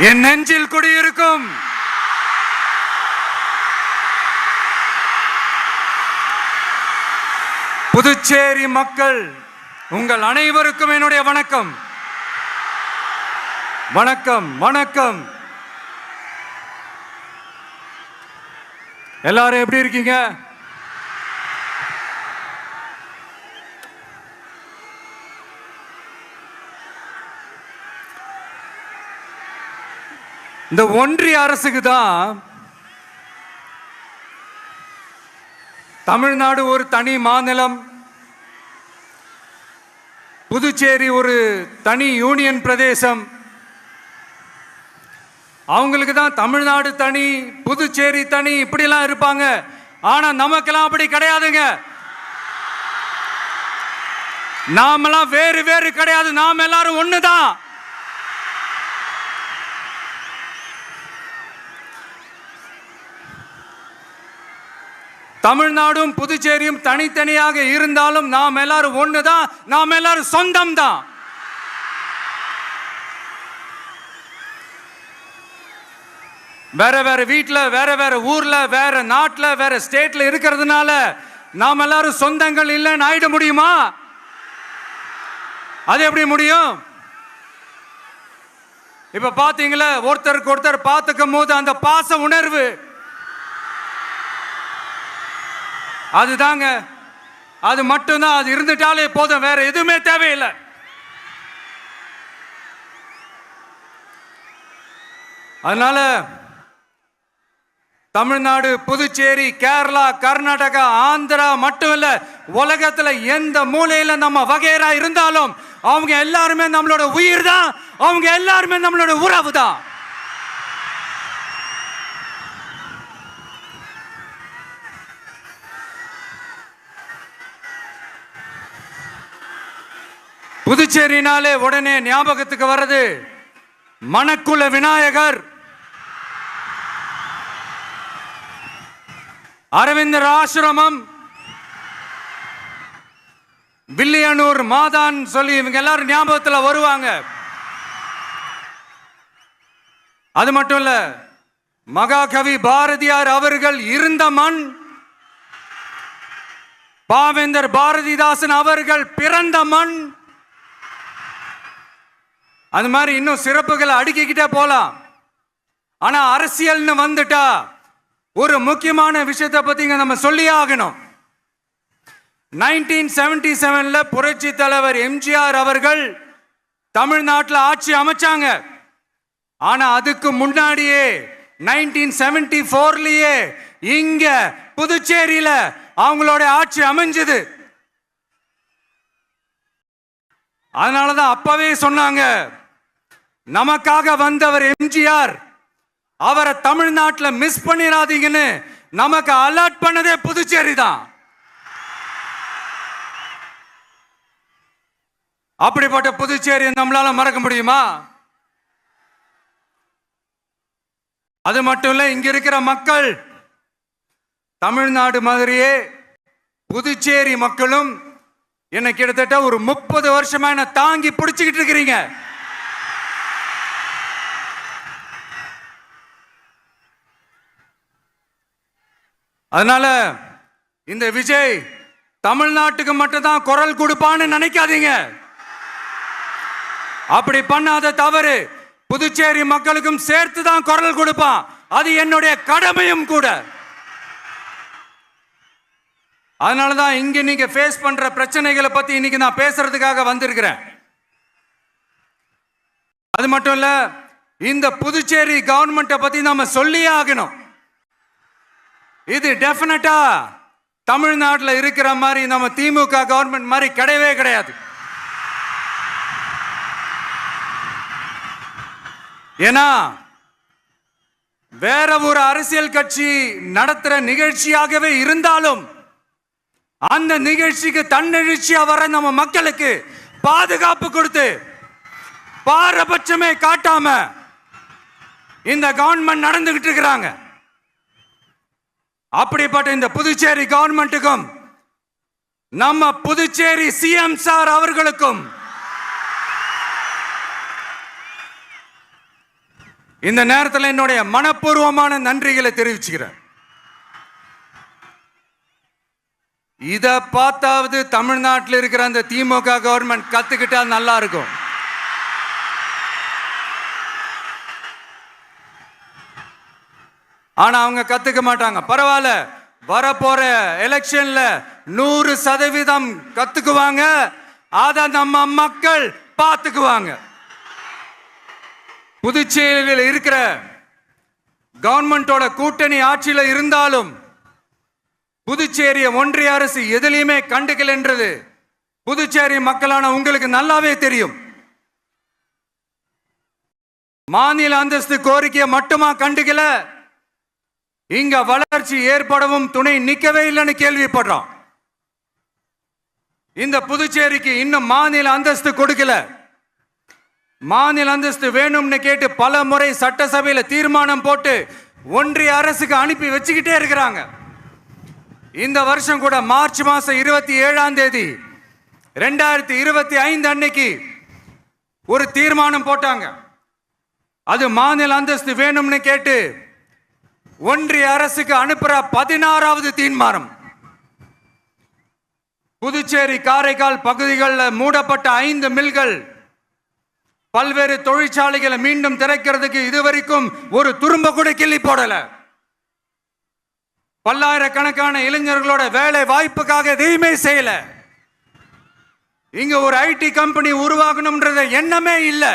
என் நெஞ்சில் குடியிருக்கும் புதுச்சேரி மக்கள் உங்கள் அனைவருக்கும் என்னுடைய வணக்கம். வணக்கம் வணக்கம். எல்லாரும் எப்படி இருக்கீங்க? இந்த ஒன்றிய அரசுக்கு தான் தமிழ்நாடு ஒரு தனி மாநிலம், புதுச்சேரி ஒரு தனி யூனியன் பிரதேசம். அவங்களுக்கு தான் தமிழ்நாடு தனி, புதுச்சேரி தனி, இப்படிலாம் இருப்பாங்க. ஆனா நமக்கெல்லாம் அப்படி கிடையாதுங்க. நாமெல்லாம் வேறு வேறு கிடையாது. நாம் எல்லாரும் ஒண்ணுதான். தமிழ்நாடும் புதுச்சேரியும் தனித்தனியாக இருந்தாலும் நாம் எல்லாரும் ஒண்ணுதான். நாம் எல்லாரும் சொந்தம் தான். வேற வேற வீட்டுல, வேற வேற ஊர்ல, வேற நாட்டுல, வேற ஸ்டேட்ல இருக்கிறதுனால நாம் எல்லாரும் சொந்தங்கள் இல்லைன்னு ஆயிட முடியுமா? அது எப்படி முடியும்? இப்ப பாத்தீங்களா, ஒருத்தருக்கு ஒருத்தர் பார்த்துக்கும் போது அந்த பாச உணர்வு, அதுதாங்க, அது மட்டும்தான். அது இருந்துட்டாலே போதும், வேற எதுவுமே தேவையில்லை. அதனால தமிழ்நாடு, புதுச்சேரி, கேரளா, கர்நாடகா, ஆந்திரா மட்டும் இல்ல, உலகத்துல எந்த மூலையில நம்ம வகைரா இருந்தாலும் அவங்க எல்லாருமே நம்மளோட உயிர் தான். அவங்க எல்லாருமே நம்மளோட உறவு தான். புதுச்சேரினாலே உடனே ஞாபகத்துக்கு வர்றது மணக்குள விநாயகர், அரவிந்தர் ஆசிரமம், வில்லியனூர் மாதான் சொல்லி இவங்க எல்லாரும் ஞாபகத்தில் வருவாங்க. அது மட்டும் இல்ல, மகாகவி பாரதியார் அவர்கள் இருந்த மண், பாவேந்தர் பாரதிதாசன் அவர்கள் பிறந்த மண். அது மாதிரி இன்னும் சிறப்புகளை அடுக்கிக்கிட்டே போலாம். ஆனா அரசியல்னு வந்துட்டா ஒரு முக்கியமான விஷயத்தை பத்தி நம்ம சொல்லி ஆகணும். 1977 புரட்சி தலைவர் எம்ஜிஆர் அவர்கள் தமிழ்நாட்டில் ஆட்சி அமைச்சாங்க. ஆனா அதுக்கு முன்னாடியே 1974 இங்க புதுச்சேரியில அவங்களோட ஆட்சி அமைஞ்சது. அதனாலதான் அப்பவே சொன்னாங்க, நமக்காக வந்தவர் எம்ஜிஆர், அவரை தமிழ்நாட்டில் மிஸ் பண்ணிடாதீங்கன்னு நமக்கு அலர்ட் பண்ணதே புதுச்சேரி தான். அப்படிப்பட்ட புதுச்சேரி நம்மளால மறக்க முடியுமா? அது மட்டும் இல்ல, இங்க இருக்கிற மக்கள் தமிழ்நாடு மாதிரியே புதுச்சேரி மக்களும் என்ன கிட்டத்தட்ட ஒரு 30 வருஷமா என்ன தாங்கி பிடிச்சுக்கிட்டு இருக்கிறீங்க. அதனால இந்த விஜய் தமிழ்நாட்டுக்கு மட்டும்தான் குரல் கொடுப்பான்னு நினைக்காதீங்க. அப்படி பண்ணாத தவறு. புதுச்சேரி மக்களுக்கும் சேர்த்து தான் குரல் கொடுப்பான். அது என்னுடைய கடமையும் கூட. அதனாலதான் இங்க நீங்க ஃபேஸ் பண்ற பிரச்சனைகளை பத்தி இன்னைக்கு நான் பேசுறதுக்காக வந்திருக்கிறேன். அது மட்டும் இல்ல, இந்த புதுச்சேரி கவர்மெண்ட்டை பத்தி நாம சொல்லியே ஆகணும். இது டெஃபினட்டா தமிழ்நாட்டில் இருக்கிற மாதிரி நம்ம திமுக கவர்மெண்ட் மாதிரி கிடையவே கிடையாது. ஏன்னா வேற ஒரு அரசியல் கட்சி நடத்துற நிகழ்ச்சியாகவே இருந்தாலும் அந்த நிகழ்ச்சிக்கு தன்னெழுச்சியா வர நம்ம மக்களுக்கு பாதுகாப்பு கொடுத்து பாரபட்சமே காட்டாம இந்த கவர்மெண்ட் நடந்துகிட்டு இருக்கிறாங்க. அப்படிப்பட்ட இந்த புதுச்சேரி கவர்மெண்ட்டுக்கும் நம்ம புதுச்சேரி சிஎம் சார் அவர்களுக்கும் இந்த நேரத்தில் என்னுடைய மனப்பூர்வமான நன்றிகளை தெரிவிச்சுக்கிறேன். இத பார்த்தாவது தமிழ்நாட்டில் இருக்கிற அந்த திமுக கவர்மெண்ட் கத்துக்கிட்டா நல்லா இருக்கும். ஆனா அவங்க கத்துக்க மாட்டாங்க. பரவாயில்ல, வரப்போற எலெக்ஷன்ல 100% கத்துக்குவாங்க. அத நம்ம மக்கள் பார்த்துக்குவாங்க. புதுச்சேரியில் இருக்கிற கவர்மெண்டோட கூட்டணி ஆட்சியில் இருந்தாலும் புதுச்சேரிய ஒன்றிய அரசு எதிலையுமே கண்டுக்கல என்றது புதுச்சேரி மக்களான உங்களுக்கு நல்லாவே தெரியும். மாநில அந்தஸ்து கோரிக்கையை மட்டுமா கண்டுக்கல, இங்க வளர்ச்சி ஏற்படவும் துணை நிக்கவே இல்லைன்னு கேள்விப்படுறோம். இந்த புதுச்சேரிக்கு இன்னும் மாநில அந்தஸ்து கொடுக்கல. மாநில அந்தஸ்து வேணும்னு கேட்டு பல முறை சட்டசபையில தீர்மானம் போட்டு ஒன்றிய அரசுக்கு அனுப்பி வச்சுக்கிட்டே இருக்கிறாங்க. இந்த வருஷம் கூட மார்ச் மாசம் 27ஆம் தேதி 2025 அன்னைக்கு ஒரு தீர்மானம் போட்டாங்க. அது மாநில அந்தஸ்து வேணும்னு கேட்டு ஒன்றிய அரசுக்கு அனுப்புற 16வது தீர்மானம். புதுச்சேரி காரைக்கால் பகுதிகளில் மூடப்பட்ட 5 மில்கள், பல்வேறு தொழிற்சாலைகளை மீண்டும் திறக்கிறதுக்கு இதுவரைக்கும் ஒரு துரும்ப கூட கிள்ளி போடல. பல்லாயிரக்கணக்கான இளைஞர்களோட வேலை வாய்ப்புக்காக எதையுமே செய்யல. இங்க ஒரு ஐடி கம்பெனி உருவாகணும்ன்றது எண்ணமே இல்லை.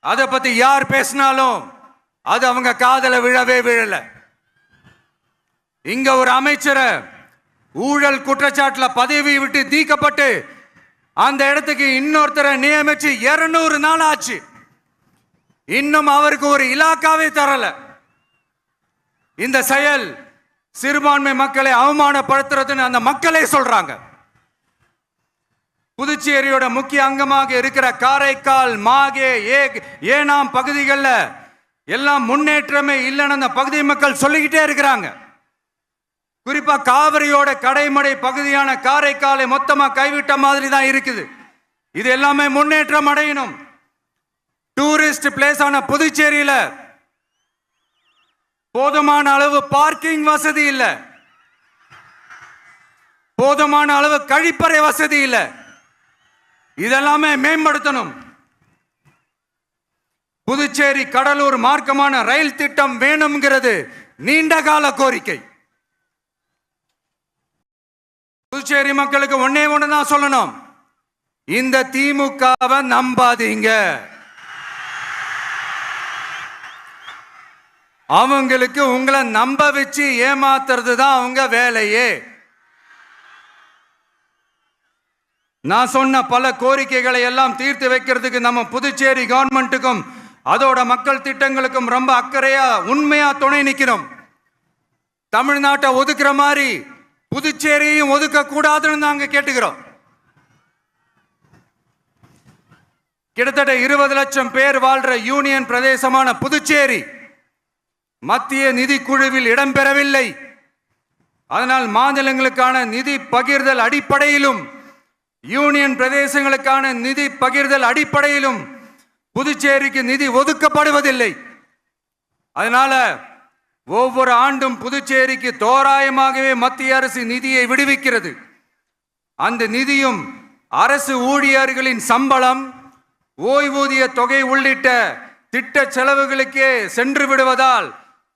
அதை பத்தி யார் பேசினாலும் அது அவங்க காதல விழவே விழல. இங்க ஒரு அமைச்சரை ஊழல் குற்றச்சாட்டுல பதவி விட்டு நீக்கப்பட்டு அந்த இடத்துக்கு இன்னொருத்தரை நியமிச்சு 200 நாள் ஆச்சு. இன்னும் அவருக்கு ஒரு இலாக்காவே தரல. இந்த செயல் சிறுபான்மை மக்களை அவமானப்படுத்துறதுன்னு அந்த மக்களே சொல்றாங்க. புதுச்சேரியோட முக்கிய அங்கமாக இருக்கிற காரைக்கால், மாகே, ஏனாம் பகுதிகளில் எல்லாம் முன்னேற்றமே இல்லைன்னு அந்த பகுதி மக்கள் சொல்லிக்கிட்டே இருக்கிறாங்க. குறிப்பா காவிரியோட கடைமடை பகுதியான காரைக்காலை மொத்தமா கைவிட்ட மாதிரி தான் இருக்குது. இது எல்லாமே முன்னேற்றம் அடையணும். டூரிஸ்ட் பிளேஸ் ஆன புதுச்சேரியில போதுமான அளவு பார்க்கிங் வசதி இல்ல, போதுமான அளவு கழிப்பறை வசதி இல்ல. இதெல்லாமே மேம்படுத்தணும். புதுச்சேரி கடலூர் மார்க்கமான ரயில் திட்டம் வேணும்ங்கிறது நீண்ட கால கோரிக்கை. புதுச்சேரி மக்களுக்கு ஒன்னே ஒண்ணுதான் சொல்லணும், இந்த திமுகவை நம்பாதீங்க. அவங்களுக்கு உங்களை நம்ப வச்சு ஏமாத்துறது தான் அவங்க வேலையே. நான் சொன்ன பல கோரிக்கைகளை எல்லாம் தீர்த்து வைக்கிறதுக்கு நம்ம புதுச்சேரி கவர்மெண்ட்டுக்கும் அதோட மக்கள் திட்டங்களுக்கும் ரொம்ப அக்கறையா உண்மையா துணை நிற்கிறோம். தமிழ்நாட்டை ஒதுக்குற மாதிரி புதுச்சேரியும் ஒதுக்க கூடாதுன்னு நாங்க கேட்டுக்கிறோம். கிட்டத்தட்ட 20 லட்சம் பேர் வாழ்ற யூனியன் பிரதேசமான புதுச்சேரி மத்திய நிதி குழுவில் இடம்பெறவில்லை. அதனால் மாநிலங்களுக்கான நிதி பகிர்தல் அடிப்படையிலும் யூனியன் பிரதேசங்களுக்கான நிதி பகிர்தல் அடிப்படையிலும் புதுச்சேரிக்கு நிதி ஒதுக்கப்படுவதில்லை. அதனால ஒவ்வொரு ஆண்டும் புதுச்சேரிக்கு தோராயமாகவே மத்திய அரசு நிதியை விடுவிக்கிறது. அந்த நிதியும் அரசு ஊழியர்களின் சம்பளம், ஓய்வூதிய தொகை உள்ளிட்ட திட்ட செலவுகளுக்கே சென்று விடுவதால்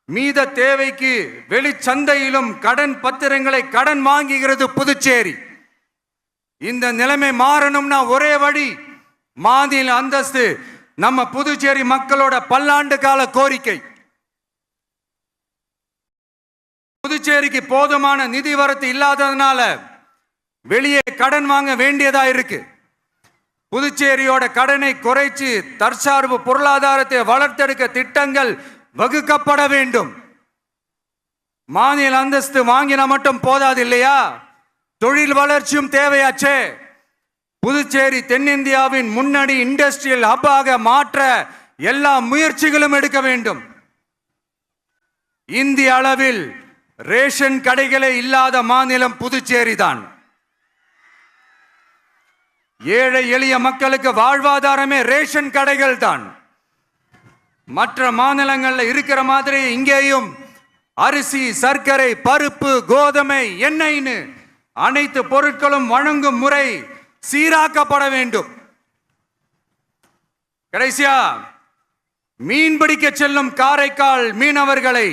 மீத தேவைக்கு வெளிச்சந்தையிலும் கடன் பத்திரங்களை கடன் வாங்குகிறது புதுச்சேரி. இந்த நிலைமை மாறணும்னா ஒரே வழி, மாநில அந்தஸ்து நம்ம புதுச்சேரி மக்களோட பல்லாண்டு கால கோரிக்கை. புதுச்சேரிக்கு போதுமான நிதி வரத்து இல்லாததுனால வெளியே கடன் வாங்க வேண்டியதா இருக்கு. புதுச்சேரியோட கடனை குறைச்சு தற்சார்பு பொருளாதாரத்தை வளர்த்தெடுக்க திட்டங்கள் வகுக்கப்பட வேண்டும். மாநில அந்தஸ்து வாங்கினா மட்டும் போதாது இல்லையா, தொழில் வளர்ச்சியும் தேவையாச்சே. புதுச்சேரி தென்னிந்தியாவின் முன்னணி இண்டஸ்ட்ரியல் ஹப்பாக மாற்ற எல்லா முயற்சிகளும் எடுக்க வேண்டும். இந்திய அளவில் ரேஷன் கடைகளே இல்லாத மாநிலம் புதுச்சேரி தான். ஏழை எளிய மக்களுக்கு வாழ்வாதாரமே ரேஷன் கடைகள் தான். மற்ற மாநிலங்களில் இருக்கிற மாதிரி இங்கேயும் அரிசி, சர்க்கரை, பருப்பு, கோதுமை, எண்ணெய்னு அனைத்து பொருட்களும் வழங்கும் முறை சீராக்கப்பட வேண்டும். கடைசியா, மீன் பிடிக்க செல்லும் காரைக்கால் மீனவர்களை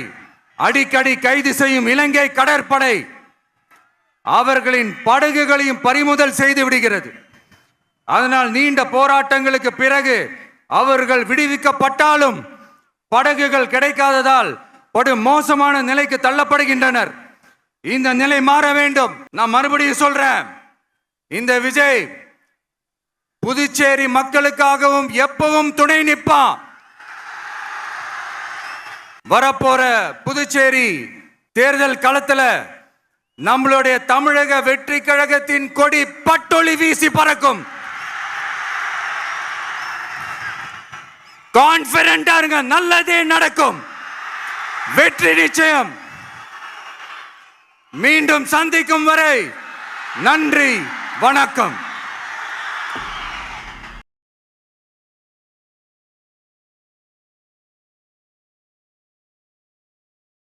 அடிக்கடி கைது செய்யும் இலங்கை கடற்படை அவர்களின் படகுகளையும் பறிமுதல் செய்து விடுகிறது. அதனால் நீண்ட போராட்டங்களுக்கு பிறகு அவர்கள் விடுவிக்கப்பட்டாலும் படகுகள் கிடைக்காததால் படு மோசமான நிலைக்கு தள்ளப்படுகின்றனர். இந்த நிலை மாற வேண்டும். நான் மறுபடியும் சொல்றேன், இந்த விஜய் புதுச்சேரி மக்களுக்காகவும் எப்பவும் துணை நிற்பான். வரப்போற புதுச்சேரி தேர்தல் களத்துல நம்மளுடைய தமிழக வெற்றி கழகத்தின் கொடி பட்டொளி வீசி பறக்கும். கான்பிடென்டா இருங்க, நல்லதே நடக்கும். வெற்றி நிச்சயம். மீண்டும் சந்திக்கும் வரை நன்றி, வணக்கம்.